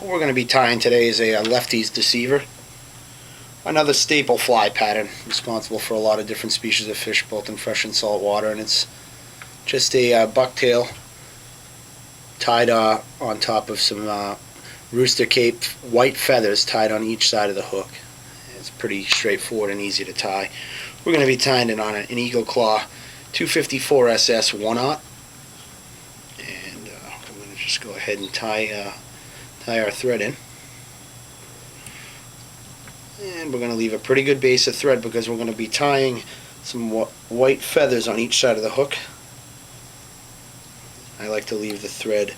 What we're going to be tying today is a Lefty Deceiver, another staple fly pattern responsible for a lot of different species of fish, both in fresh and salt water, and it's just a bucktail tied on top of some rooster cape white feathers tied on each side of the hook. It's pretty straightforward and easy to tie. We're going to be tying it on an Eagle Claw 254 SS 1/0, and we're going to just go ahead and tie our thread in. And we're going to leave a pretty good base of thread because we're going to be tying some white feathers on each side of the hook. I like to leave the thread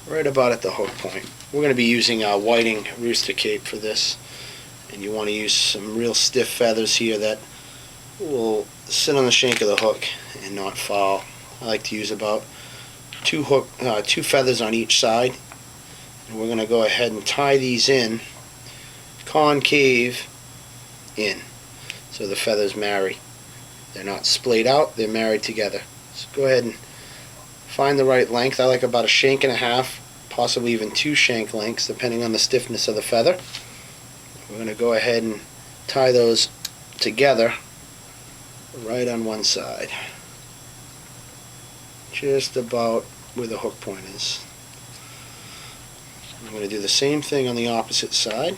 right about at the hook point. We're going to be using whiting rooster cape for this, and you want to use some real stiff feathers here that will sit on the shank of the hook and not fall. I like to use about two feathers on each side, and we're going to go ahead and tie these in concave in so the feathers marry. They're not splayed out, they're married together. So go ahead and find the right length. I like about a shank and a half, possibly even 2 shank lengths depending on the stiffness of the feather. We're going to go ahead and tie those together right on one side, just about where the hook point is. I'm going to do the same thing on the opposite side.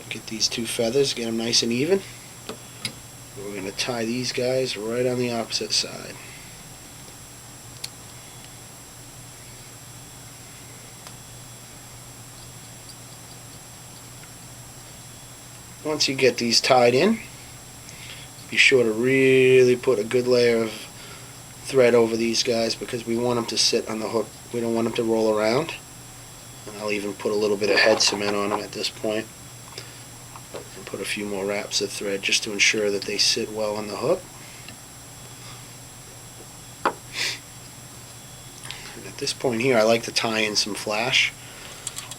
Get these 2 feathers, get them nice and even. We're going to tie these guys right on the opposite side. Once you get these tied in, be sure to really put a good layer of thread over these guys because we want them to sit on the hook. We don't want them to roll around. And I'll even put a little bit of head cement on them at this point. And put a few more wraps of thread just to ensure that they sit well on the hook. And at this point here, I like to tie in some flash.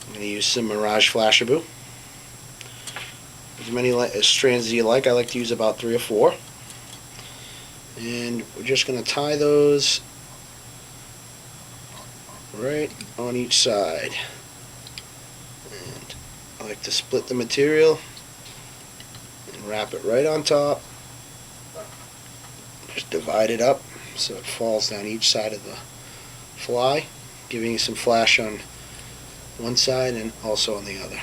I'm going to use some Mirage Flashabou. As many strands as you like. I like to use about 3 or 4. And we're just going to tie those right on each side. And I like to split the material and wrap it right on top. Just divide it up so it falls down each side of the fly, giving you some flash on one side and also on the other.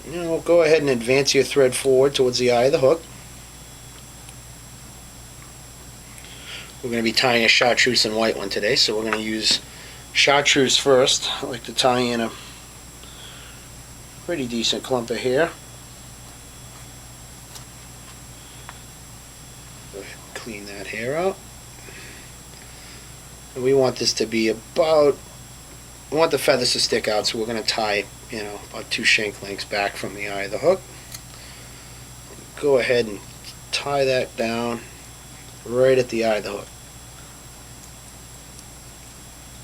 Now go ahead and advance your thread forward towards the eye of the hook. We're going to be tying a chartreuse and white one today, so we're going to use chartreuse first. I like to tie in a pretty decent clump of hair. Go ahead and clean that hair out. And we want this to be about, we want the feathers to stick out, so we're going to tie, about 2 shank lengths back from the eye of the hook. Go ahead and tie that down right at the eye of the hook.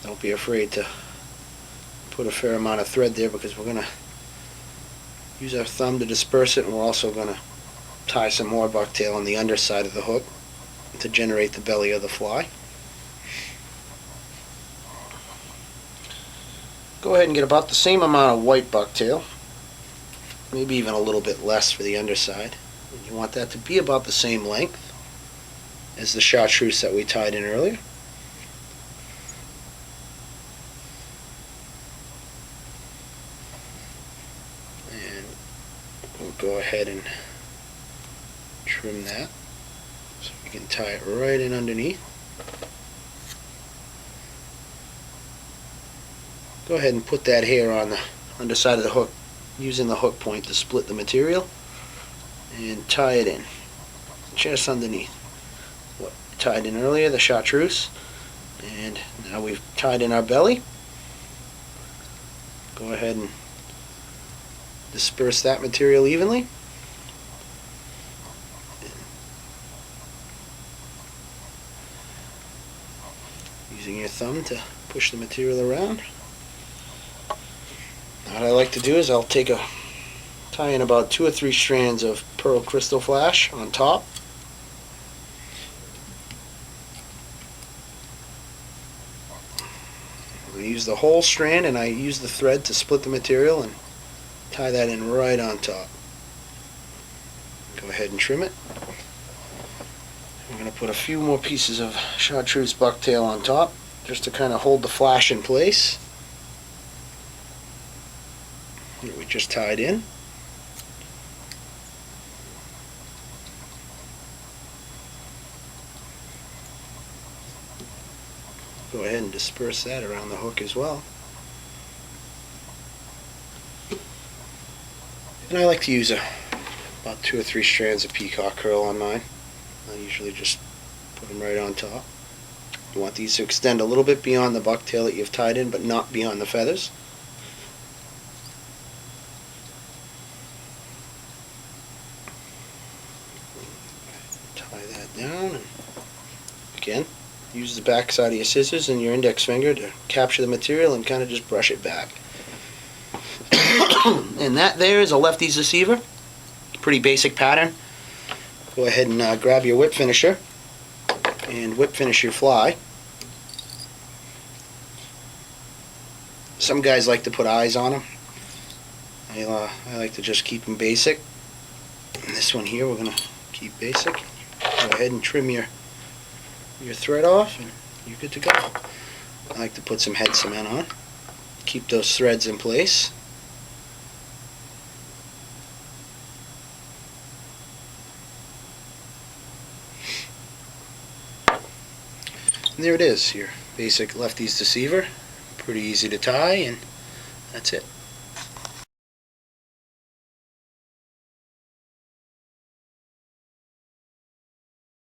Don't be afraid to put a fair amount of thread there because we're going to use our thumb to disperse it, and we're also going to tie some more bucktail on the underside of the hook to generate the belly of the fly. Go ahead and get about the same amount of white bucktail, maybe even a little bit less for the underside. And you want that to be about the same length as the chartreuse that we tied in earlier. And we'll go ahead and trim that so we can tie it right in underneath. Go ahead and put that hair on the underside of the hook using the hook point to split the material and tie it in just underneath what we tied in earlier, the chartreuse. And now we've tied in our belly. Go ahead and disperse that material evenly. Using your thumb to push the material around. What I like to do is I'll tie in about 2 or 3 strands of pearl crystal flash on top. I use the whole strand, and I use the thread to split the material and tie that in right on top. Go ahead and trim it. I'm going to put a few more pieces of chartreuse bucktail on top just to kind of hold the flash in place that we just tied in. Go ahead and disperse that around the hook as well. And I like to use about 2 or 3 strands of peacock curl on mine. I usually just put them right on top. You want these to extend a little bit beyond the bucktail that you've tied in, but not beyond the feathers. Tie that down, and again, use the back side of your scissors and your index finger to capture the material and kind of just brush it back. And that there is a Lefty Deceiver. Pretty basic pattern. Go ahead and grab your whip finisher and whip finish your fly. Some guys like to put eyes on them. I like to just keep them basic. And this one here we're going to keep basic. Go ahead and trim your thread off and you're good to go. I like to put some head cement on. Keep those threads in place. And there it is, your basic Lefty's Deceiver. Pretty easy to tie, and that's it.